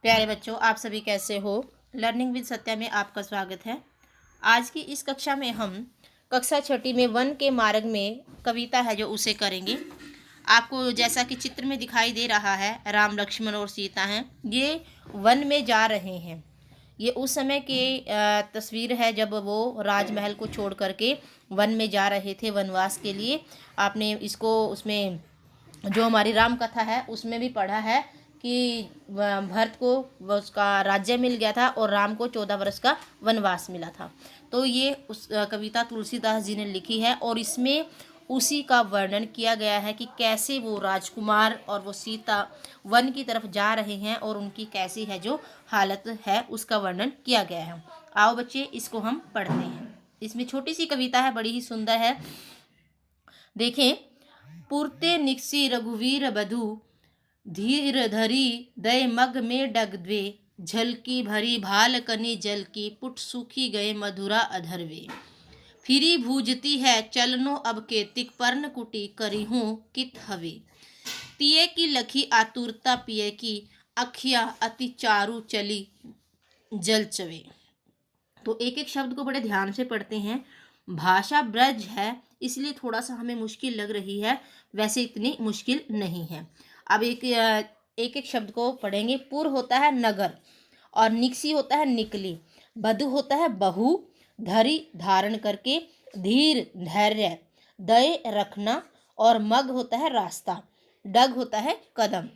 प्यारे बच्चों, आप सभी कैसे हो। लर्निंग विद सत्या में आपका स्वागत है। आज की इस कक्षा में हम कक्षा छठी में वन के मार्ग में कविता है जो उसे करेंगे। आपको जैसा कि चित्र में दिखाई दे रहा है, राम लक्ष्मण और सीता हैं, ये वन में जा रहे हैं। ये उस समय की तस्वीर है जब वो राजमहल को छोड़ करके वन में जा रहे थे वनवास के लिए। आपने इसको उसमें जो हमारी राम कथा है उसमें भी पढ़ा है कि भरत को उसका राज्य मिल गया था और राम को 14 वर्ष का वनवास मिला था। तो ये उस कविता तुलसीदास जी ने लिखी है और इसमें उसी का वर्णन किया गया है कि कैसे वो राजकुमार और वो सीता वन की तरफ जा रहे हैं और उनकी कैसी है जो हालत है उसका वर्णन किया गया है। आओ बच्चे, इसको हम पढ़ते हैं। इसमें छोटी सी कविता है, बड़ी ही सुंदर है। देखें। पुरते निकसी रघुवीर बधु, धीर धरी दय मग में डग द्वे, झलकी भरी भाल कनी जल की, पुट सूखी गए मधुरा अधरवे। फिरी भूजती है चलनो अब केतिक, पर्ण कुटी करी हूँ कित हवे। तिये की लखी आतुरता पिए की, अखिया अति चारु चली जल चवे। तो एक एक शब्द को बड़े ध्यान से पढ़ते हैं। भाषा ब्रज है इसलिए थोड़ा सा हमें मुश्किल लग रही है, वैसे इतनी मुश्किल नहीं है। अब एक एक शब्द को पढ़ेंगे। पुर होता है नगर और निक्सी होता है निकली, बधु होता है बहू, धरी धारण करके, धीर धैर्य, दय रखना, और मग होता है रास्ता, डग होता है कदम,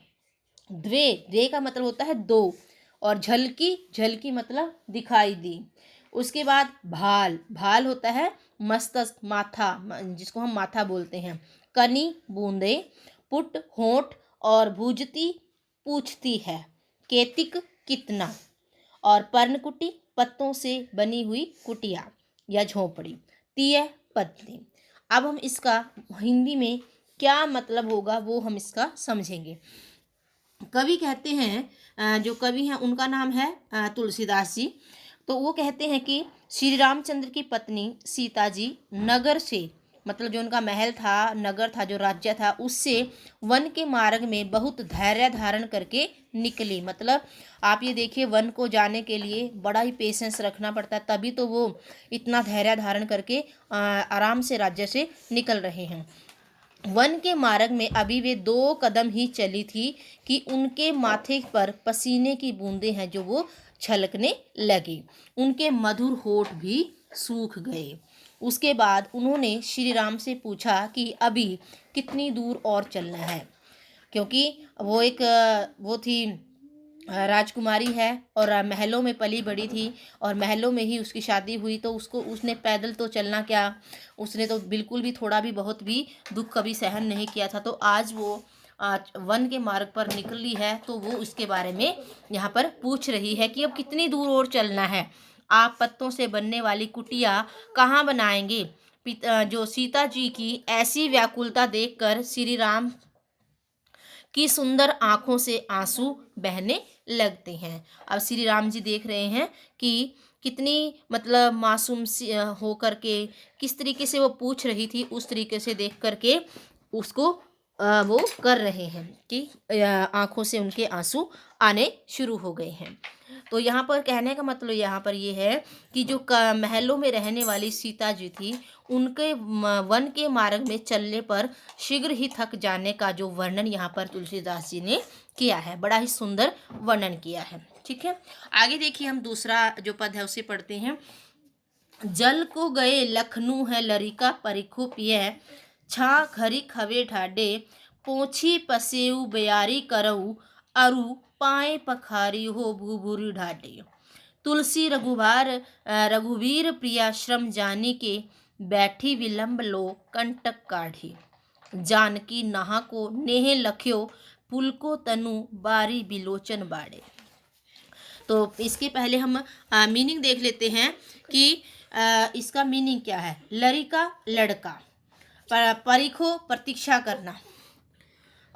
द्वे द्वे का मतलब होता है दो, और झलकी झलकी मतलब दिखाई दी। उसके बाद भाल भाल होता है मस्तक माथा, जिसको हम माथा बोलते हैं, कनी बूंदे, पुट होंठ, और भूजती पूछती है, केतिक कितना, और पर्णकुटी पत्तों से बनी हुई कुटिया या झोपड़ी, तीय पत्नी। अब हम इसका हिंदी में क्या मतलब होगा वो हम इसका समझेंगे। कवि कहते हैं, जो कवि हैं उनका नाम है तुलसीदास जी। तो वो कहते हैं कि श्री रामचंद्र की पत्नी सीता जी नगर से, मतलब जो उनका महल था, नगर था, जो राज्य था, उससे वन के मार्ग में बहुत धैर्य धारण करके निकली। मतलब आप ये देखिए, वन को जाने के लिए बड़ा ही पेशेंस रखना पड़ता है, तभी तो वो इतना धैर्य धारण करके आराम से राज्य से निकल रहे हैं। वन के मार्ग में अभी वे 2 कदम ही चली थी कि उनके माथे पर पसीने की बूंदें हैं जो वो छलकने लगी। उनके मधुर होठ भी सूख गए। उसके बाद उन्होंने श्री राम से पूछा कि अभी कितनी दूर और चलना है, क्योंकि वो थी राजकुमारी है और महलों में पली बड़ी थी और महलों में ही उसकी शादी हुई। तो उसने पैदल तो चलना क्या, उसने तो बिल्कुल भी थोड़ा भी बहुत भी दुख कभी सहन नहीं किया था। तो आज वो वन के मार्ग पर निकली है, तो वो इसके बारे में यहाँ पर पूछ रही है कि अब कितनी दूर और चलना है। आप पत्तों से बनने वाली कुटिया कहाँ बनाएंगे। जो सीता जी की ऐसी व्याकुलता देखकर श्री राम की सुंदर आंखों से आंसू बहने लगते हैं। अब श्री राम जी देख रहे हैं कि कितनी मतलब मासूम सी हो करके किस तरीके से वो पूछ रही थी, उस तरीके से देख करके उसको वो कर रहे हैं कि आंखों से उनके आंसू आने शुरू हो गए हैं। तो यहाँ पर कहने का मतलब यहाँ पर ये है कि जो महलों में रहने वाली सीता जी थी, उनके वन के मार्ग में चलने पर शीघ्र ही थक जाने का जो वर्णन यहाँ पर तुलसीदास जी ने किया है, बड़ा ही सुंदर वर्णन किया है। ठीक है, आगे देखिए, हम दूसरा जो पद है उसे पढ़ते हैं। जल को गए लखनऊ है लरिका, परिखो पिय छा खरी खवे ढाडे, पोछी पसेऊ बयारी करऊ, अरु पाए पखारी हो भूभुरी ढाडे। तुलसी रघुवीर प्रिया श्रम जानी के, बैठी विलंब लो कंटक काढ़ी। जानकी नहा को नेह लख्यो, पुल को तनु बारी बिलोचन बाड़े। तो इसके पहले हम मीनिंग देख लेते हैं कि इसका मीनिंग क्या है। लड़का लड़का, परिखो प्रतीक्षा करना,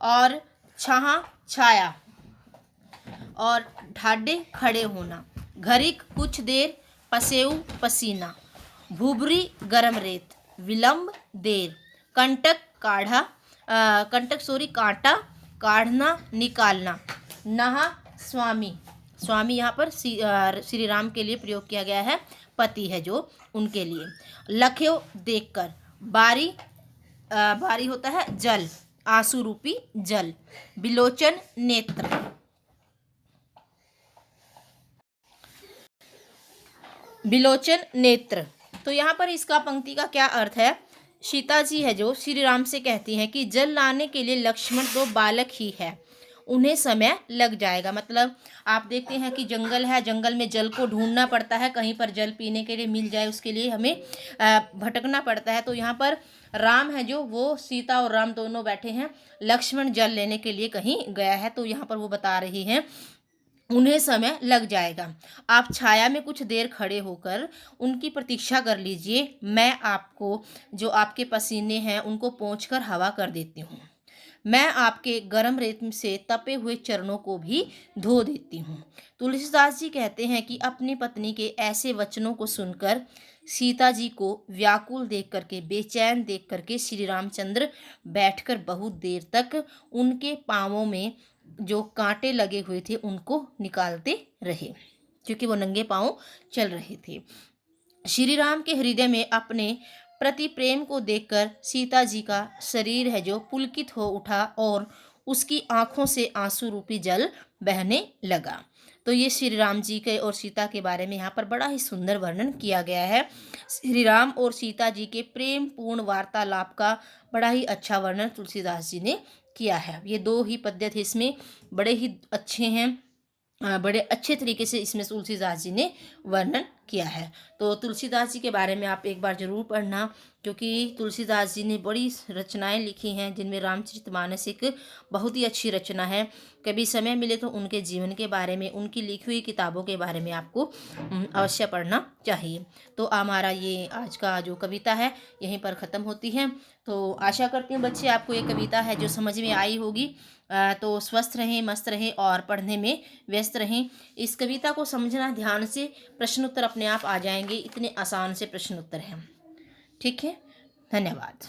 और छाहा छाया, और ढाडे खड़े होना, घरिक कुछ देर, पसेऊ पसीना, भूभरी गरम रेत, विलंब देर, कंटक काढ़ा कांटा काढ़ना निकालना, नहा स्वामी, स्वामी यहाँ पर श्री राम के लिए प्रयोग किया गया है, पति है जो उनके लिए। लख्यो देखकर, बारी बारी होता है जल, आंसू रूपी जल। बिलोचन नेत्र, बिलोचन नेत्र। तो यहाँ पर इसका पंक्ति का क्या अर्थ है? सीता जी है जो श्री राम से कहती हैं कि जल लाने के लिए लक्ष्मण तो बालक ही है, उन्हें समय लग जाएगा। मतलब आप देखते हैं कि जंगल है, जंगल में जल को ढूंढना पड़ता है, कहीं पर जल पीने के लिए मिल जाए उसके लिए हमें भटकना पड़ता है। तो यहाँ पर राम है जो, वो सीता और राम दोनों बैठे हैं, लक्ष्मण जल लेने के लिए कहीं गया है, तो यहाँ पर वो बता रही हैं उन्हें समय लग जाएगा। आप छाया में कुछ देर खड़े होकर उनकी प्रतीक्षा कर लीजिए, मैं आपको जो आपके पसीने हैं उनको पोंछकर हवा कर देती हूँ। मैं आपके गर्म रेत से तपे हुए चरणों को भी धो देती हूँ। तुलसीदास जी कहते हैं कि अपनी पत्नी के ऐसे वचनों को सुनकर सीता जी को व्याकुल देख करके, बेचैन देख करके श्री रामचंद्र बैठकर बहुत देर तक उनके पाँवों में जो कांटे लगे हुए थे उनको निकालते रहे, क्योंकि वो नंगे पाँव चल रहे थे। श्री राम के हृदय में अपने प्रति प्रेम को देखकर सीता जी का शरीर है जो पुलकित हो उठा और उसकी आंखों से आंसू रूपी जल बहने लगा। तो ये श्री राम जी के और सीता के बारे में यहाँ पर बड़ा ही सुंदर वर्णन किया गया है। श्री राम और सीता जी के प्रेम पूर्ण वार्तालाप का बड़ा ही अच्छा वर्णन तुलसीदास जी ने किया है। ये दो ही पद्य थे, इसमें बड़े ही अच्छे हैं, बड़े अच्छे तरीके से इसमें तुलसीदास जी ने वर्णन किया है। तो तुलसीदास जी के बारे में आप एक बार ज़रूर पढ़ना, क्योंकि तुलसीदास जी ने बड़ी रचनाएं लिखी हैं, जिनमें रामचरितमानस एक बहुत ही अच्छी रचना है। कभी समय मिले तो उनके जीवन के बारे में, उनकी लिखी हुई किताबों के बारे में आपको अवश्य पढ़ना चाहिए। तो हमारा ये आज का जो कविता है यहीं पर ख़त्म होती है। तो आशा करती हूँ बच्चे आपको ये कविता है जो समझ में आई होगी। तो स्वस्थ रहें, मस्त रहें और पढ़ने में व्यस्त रहें। इस कविता को समझना ध्यान से, प्रश्न उत्तर अपने आप आ जाएंगे, इतने आसान से प्रश्न उत्तर हैं। ठीक है, धन्यवाद।